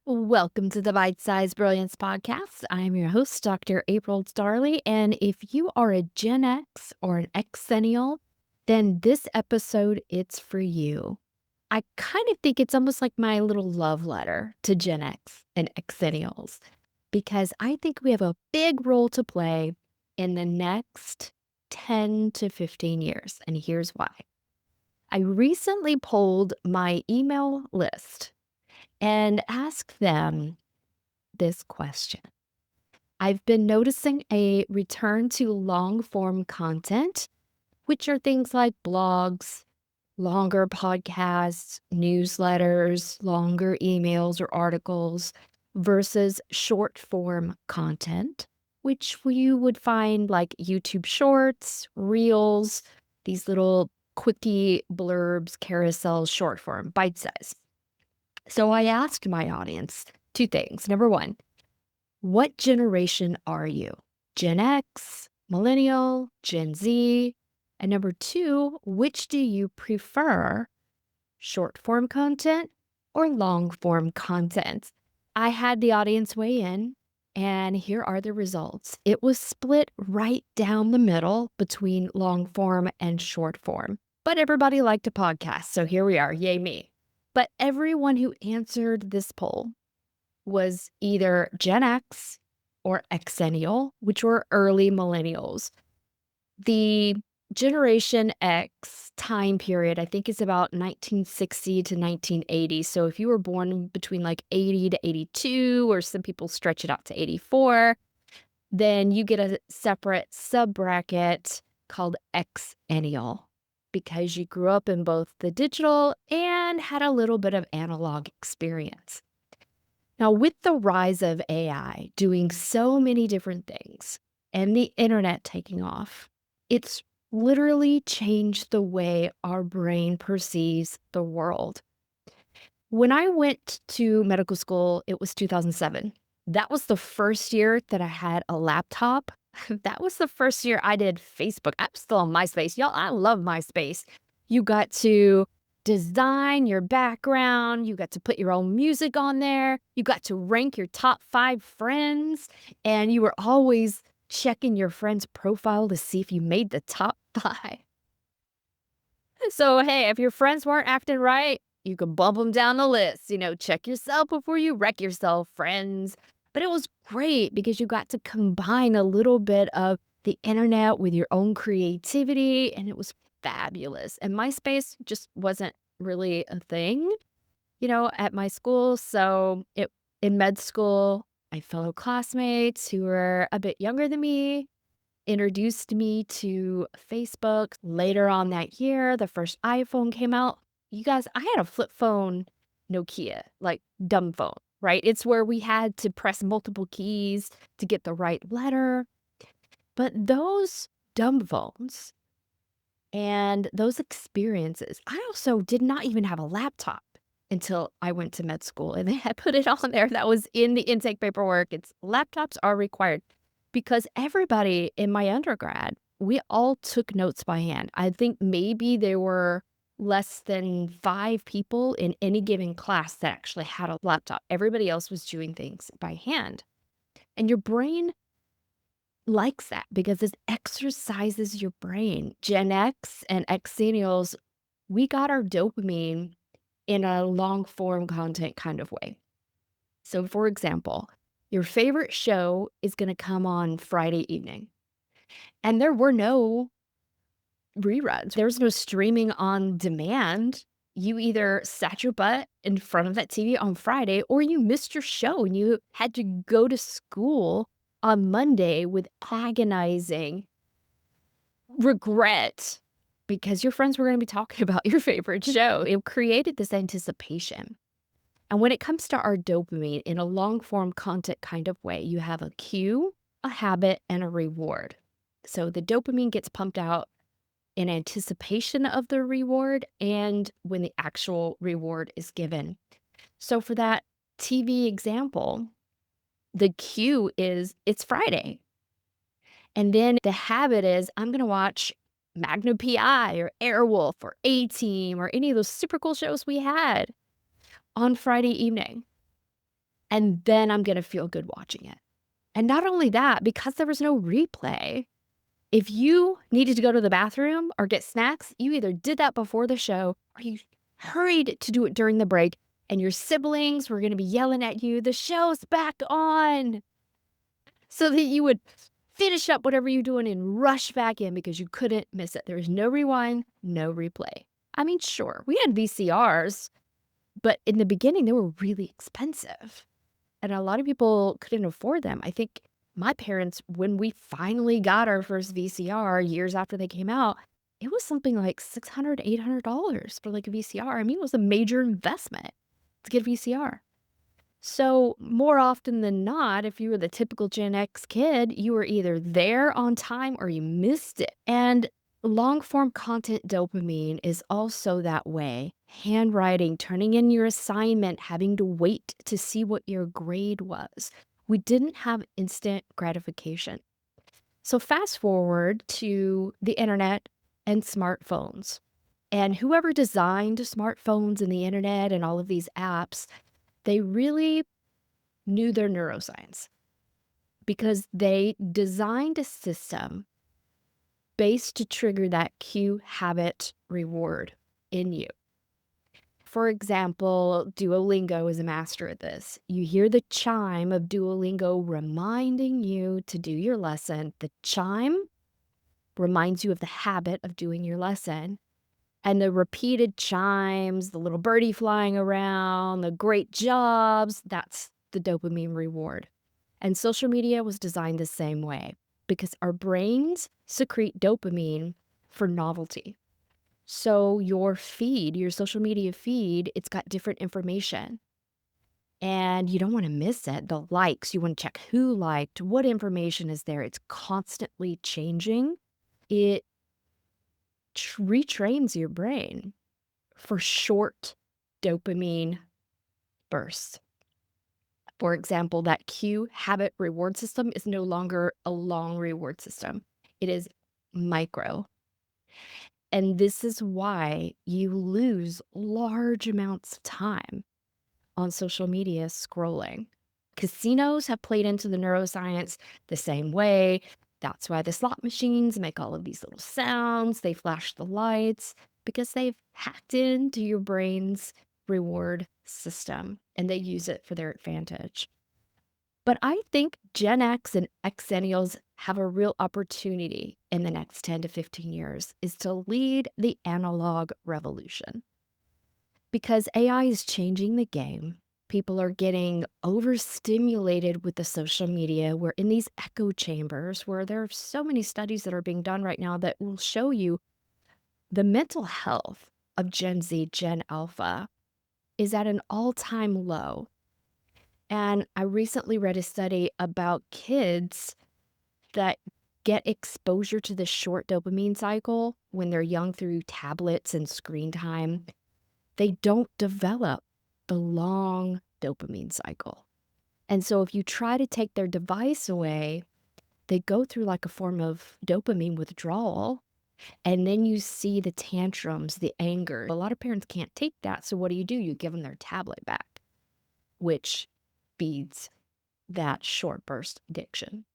Welcome to the Bite-Size Brilliance podcast. I'm your host, Dr. April Darley. And if you are a Gen X or an X-ennial, then this episode, it's for you. I kind of think it's almost like my little love letter to Gen X and X-ennials, because I think we have a big role to play in the next 10 to 15 years. And here's why. I recently polled my email list and asked them this question. I've been noticing a return to long form content, which are things like blogs, longer podcasts, newsletters, longer emails or articles, versus short form content, which you would find like YouTube shorts, reels, these little quickie blurbs, carousels, short form, bite size. So I asked my audience two things. Number one, what generation are you? Gen X, Millennial, Gen Z? And number two, which do you prefer, short form content or long form content? I had the audience weigh in, and here are the results. It was split right down the middle between long form and short form, but everybody liked a podcast. So here we are. Yay, me. But everyone who answered this poll was either Gen X or X-ennial, which were early millennials. The Generation X time period, I think, is about 1960 to 1980. So if you were born between like 80 to 82, or some people stretch it out to 84, then you get a separate sub-bracket called X-ennial because you grew up in both the digital and had a little bit of analog experience. Now, with the rise of AI doing so many different things and the internet taking off, it's literally changed the way our brain perceives the world. When I went to medical school, it was 2007. That was the first year that I had a laptop. That was the first year I did Facebook. I'm still on MySpace. Y'all, I love MySpace. You got to design your background. You got to put your own music on there. You got to rank your top 5 friends. And you were always checking your friend's profile to see if you made the top 5. So, hey, if your friends weren't acting right, you could bump them down the list. Check yourself before you wreck yourself, friends. But it was great because you got to combine a little bit of the internet with your own creativity, and it was fabulous. And MySpace just wasn't really a thing, at my school. So, in med school, my fellow classmates who were a bit younger than me introduced me to Facebook. Later on that year, the first iPhone came out. You guys, I had a flip phone Nokia, like dumb phone, right? It's where we had to press multiple keys to get the right letter. But those dumb phones and those experiences, I also did not even have a laptop until I went to med school, and they had put it on there. That was in the intake paperwork. It's laptops are required because everybody in my undergrad, we all took notes by hand. I think maybe there were less than 5 people in any given class that actually had a laptop. Everybody else was doing things by hand. And your brain likes that because it exercises your brain. Gen X and X-ennials, we got our dopamine in a long form content kind of way. So, for example, your favorite show is going to come on Friday evening, and there were no reruns. There's no streaming on demand. You either sat your butt in front of that TV on Friday or you missed your show and you had to go to school on Monday with agonizing regret because your friends were going to be talking about your favorite show. It created this anticipation. And when it comes to our dopamine in a long form content kind of way, you have a cue, a habit, and a reward. So the dopamine gets pumped out in anticipation of the reward and when the actual reward is given. So for that TV example, the cue is it's Friday. And then the habit is I'm going to watch Magnum PI or Airwolf or A-Team or any of those super cool shows we had on Friday evening. and then I'm gonna feel good watching it. And not only that, because there was no replay, if you needed to go to the bathroom or get snacks, you either did that before the show or you hurried to do it during the break, and your siblings were gonna be yelling at you, "The show's back on!" So that you would finish up whatever you're doing and rush back in because you couldn't miss it. There was no rewind, no replay. I mean, sure, we had VCRs, but in the beginning, they were really expensive, and a lot of people couldn't afford them. I think my parents, when we finally got our first VCR years after they came out, it was something like $600, $800 for, like, a VCR. I mean, it was a major investment to get a VCR. So, more often than not, if you were the typical Gen X kid, you were either there on time or you missed it. And long form content dopamine is also that way. Handwriting, turning in your assignment, having to wait to see what your grade was. We didn't have instant gratification. So, fast forward to the internet and smartphones. And whoever designed smartphones and the internet and all of these apps, they really knew their neuroscience because they designed a system based to trigger that cue, habit, reward in you. For example, Duolingo is a master at this. You hear the chime of Duolingo reminding you to do your lesson. The chime reminds you of the habit of doing your lesson. And the repeated chimes, the little birdie flying around, the great jobs, that's the dopamine reward. And social media was designed the same way because our brains secrete dopamine for novelty. So your feed, your social media feed, it's got different information. And you don't want to miss it. The likes, you want to check who liked, what information is there. It's constantly changing. It retrains your brain for short dopamine bursts. For example, that cue habit reward system is no longer a long reward system. It is micro. And this is why you lose large amounts of time on social media scrolling. Casinos have played into the neuroscience the same way. That's why the slot machines make all of these little sounds. They flash the lights because they've hacked into your brain's reward system and they use it for their advantage. But I think Gen X and X-ennials have a real opportunity in the next 10 to 15 years is to lead the analog revolution. Because AI is changing the game. People are getting overstimulated with the social media. We're in these echo chambers where there are so many studies that are being done right now that will show you the mental health of Gen Z, Gen Alpha is at an all-time low. And I recently read a study about kids that get exposure to the short dopamine cycle when they're young through tablets and screen time. They don't develop the long dopamine cycle. And so if you try to take their device away, they go through like a form of dopamine withdrawal. And then you see the tantrums, the anger. A lot of parents can't take that. So what do? You give them their tablet back, which feeds that short burst addiction.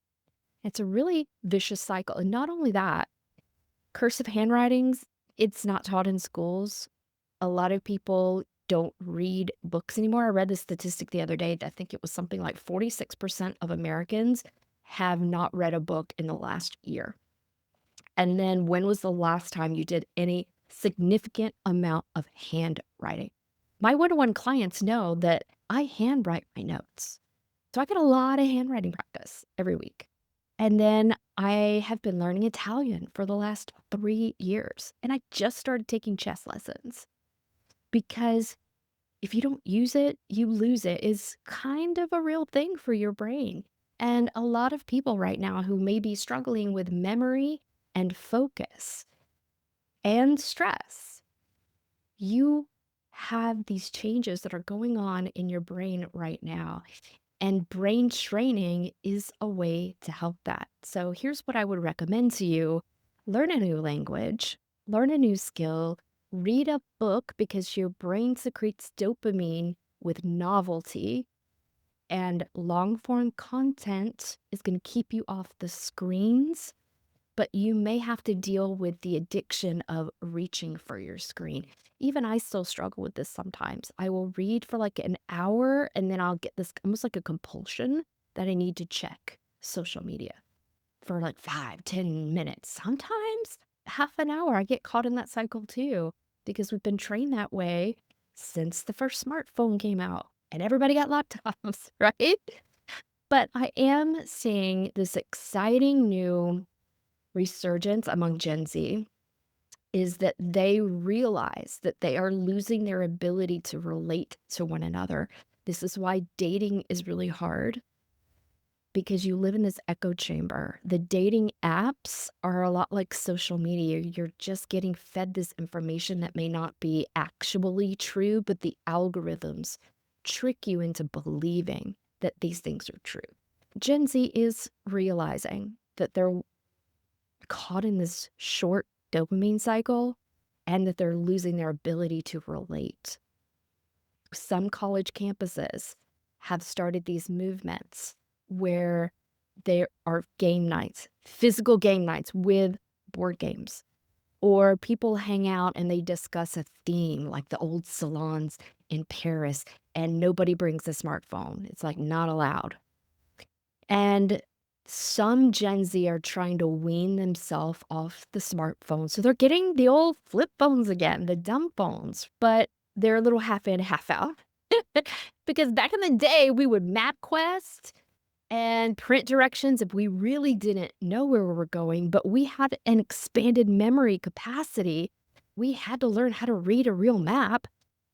It's a really vicious cycle. And not only that, cursive handwritings, it's not taught in schools. A lot of people don't read books anymore. I read the statistic the other day. I think it was something like 46% of Americans have not read a book in the last year. And then when was the last time you did any significant amount of handwriting? My one-on-one clients know that I handwrite my notes. So I get a lot of handwriting practice every week. And then I have been learning Italian for the last 3 years. And I just started taking chess lessons. Because if you don't use it, you lose it is kind of a real thing for your brain. And a lot of people right now who may be struggling with memory and focus and stress, you have these changes that are going on in your brain right now. And brain training is a way to help that. So here's what I would recommend to you. Learn a new language, learn a new skill, read a book because your brain secretes dopamine with novelty. And long form content is going to keep you off the screens, but you may have to deal with the addiction of reaching for your screen. Even I still struggle with this sometimes. I will read for like an hour and then I'll get this almost like a compulsion that I need to check social media for like 5, 10 minutes. Sometimes half an hour. I get caught in that cycle too because we've been trained that way since the first smartphone came out and everybody got laptops, right? But I am seeing this exciting new resurgence among Gen Z is that they realize that they are losing their ability to relate to one another. This is why dating is really hard because you live in this echo chamber. The dating apps are a lot like social media. You're just getting fed this information that may not be actually true, but the algorithms trick you into believing that these things are true. Gen Z is realizing that they're caught in this short dopamine cycle and that they're losing their ability to relate. Some college campuses have started these movements where there are game nights, physical game nights with board games, or people hang out and they discuss a theme like the old salons in Paris, and nobody brings a smartphone. It's like not allowed. And some Gen Z are trying to wean themselves off the smartphone. So they're getting the old flip phones again, the dumb phones, but they're a little half in, half out. Because back in the day, we would map quest and print directions if we really didn't know where we were going, but we had an expanded memory capacity. We had to learn how to read a real map,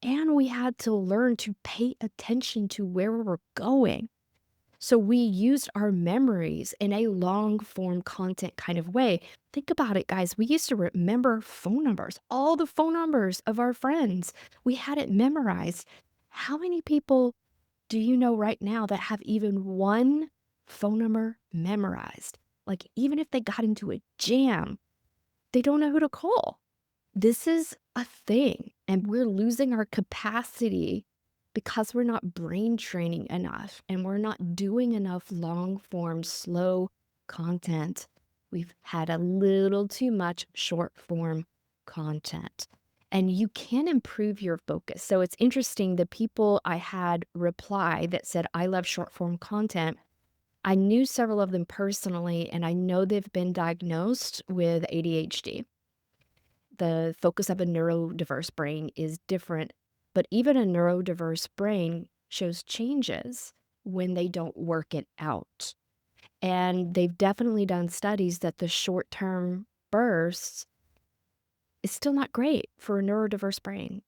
and we had to learn to pay attention to where we were going. So we used our memories in a long form content kind of way. Think about it, guys. We used to remember phone numbers, all the phone numbers of our friends. We had it memorized. How many people do you know right now that have even one phone number memorized? Like, even if they got into a jam, they don't know who to call. This is a thing, and we're losing our capacity because we're not brain training enough and we're not doing enough long form, slow content. We've had a little too much short form content. And you can improve your focus. So it's interesting, the people I had reply that said, I love short form content. I knew several of them personally, and I know they've been diagnosed with ADHD. The focus of a neurodiverse brain is different, but even a neurodiverse brain shows changes when they don't work it out. And they've definitely done studies that the short-term bursts is still not great for a neurodiverse brain.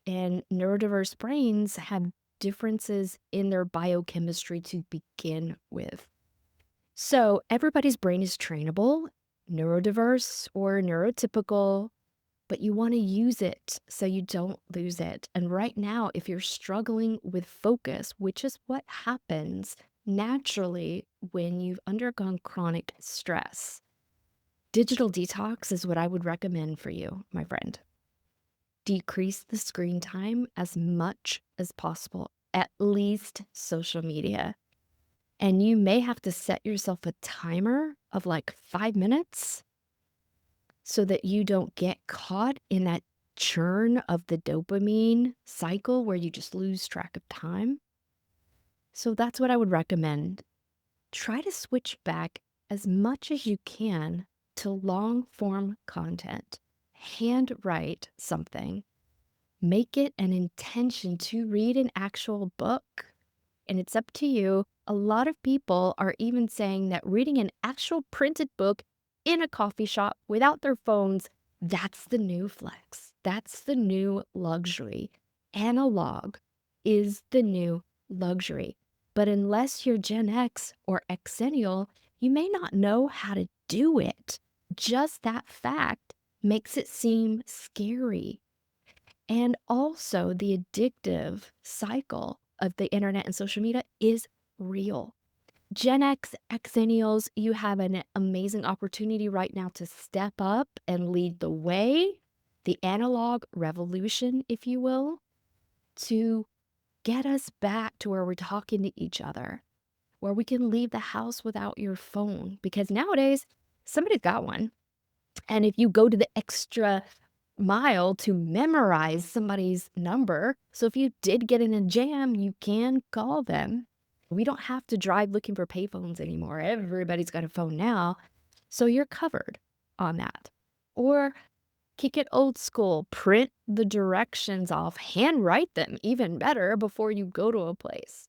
And neurodiverse brains have differences in their biochemistry to begin with. So everybody's brain is trainable, neurodiverse or neurotypical, but you want to use it so you don't lose it. And right now, if you're struggling with focus, which is what happens naturally when you've undergone chronic stress, digital detox is what I would recommend for you, my friend. Decrease the screen time as much as possible, at least social media. And you may have to set yourself a timer of like 5 minutes so that you don't get caught in that churn of the dopamine cycle where you just lose track of time. So that's what I would recommend. Try to switch back as much as you can to long form content. Handwrite something. Make it an intention to read an actual book. And it's up to you. A lot of people are even saying that reading an actual printed book in a coffee shop without their phones, that's the new flex. That's the new luxury. Analog is the new luxury. But unless you're Gen X or X-ennial, you may not know how to do it. Just that fact makes it seem scary. And also, the addictive cycle of the internet and social media is real. Gen X, X-ennials, you have an amazing opportunity right now to step up and lead the way, the analog revolution, if you will, to get us back to where we're talking to each other, where we can leave the house without your phone. Because nowadays, somebody's got one. And if you go to the extra mile to memorize somebody's number, so if you did get in a jam, you can call them. We don't have to drive looking for payphones anymore. Everybody's got a phone now. So you're covered on that. Or kick it old school, print the directions off, handwrite them even better before you go to a place.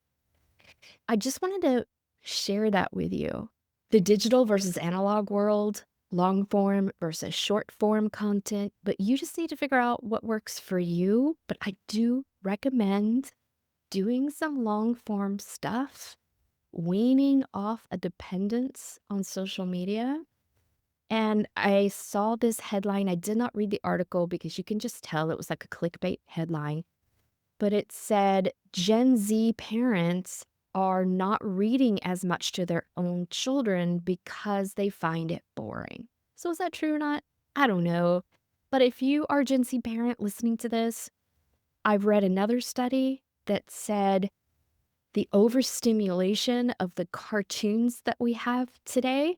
I just wanted to share that with you. The digital versus analog world, long form versus short form content, but you just need to figure out what works for you. But I do recommend doing some long form stuff, weaning off a dependence on social media. And I saw this headline. I did not read the article because you can just tell it was like a clickbait headline, but it said Gen Z parents are not reading as much to their own children because they find it boring. So is that true or not? I don't know. But if you are a Gen Z parent listening to this, I've read another study that said the overstimulation of the cartoons that we have today.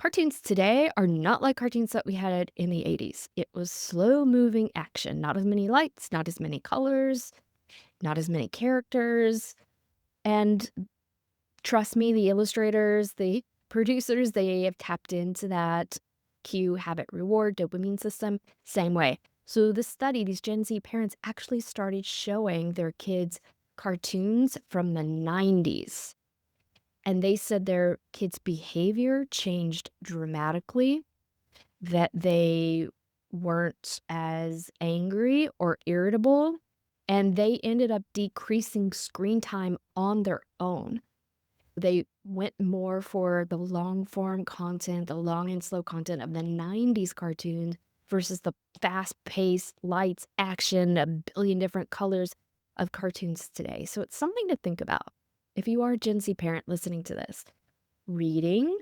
Cartoons today are not like cartoons that we had in the 80s. It was slow moving action, not as many lights, not as many colors, not as many characters. And trust me, the illustrators, the producers, they have tapped into that cue, habit, reward, dopamine system, same way. So this study, these Gen Z parents actually started showing their kids cartoons from the 90s. And they said their kids' behavior changed dramatically, that they weren't as angry or irritable, and they ended up decreasing screen time on their own. They went more for the long form content, the long and slow content of the 90s cartoon versus the fast paced lights, action, a billion different colors of cartoons today. So it's something to think about. If you are a Gen Z parent listening to this, reading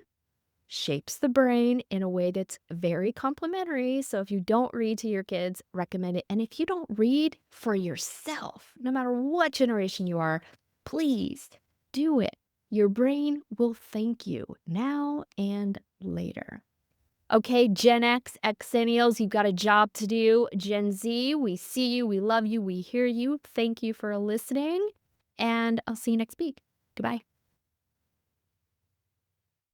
shapes the brain in a way that's very complimentary. So if you don't read to your kids, recommend it. And if you don't read for yourself, no matter what generation you are, please do it. Your brain will thank you now and later. Okay, Gen X, X-ennials, you've got a job to do. Gen Z, we see you, we love you, we hear you. Thank you for listening, and I'll see you next week. Goodbye.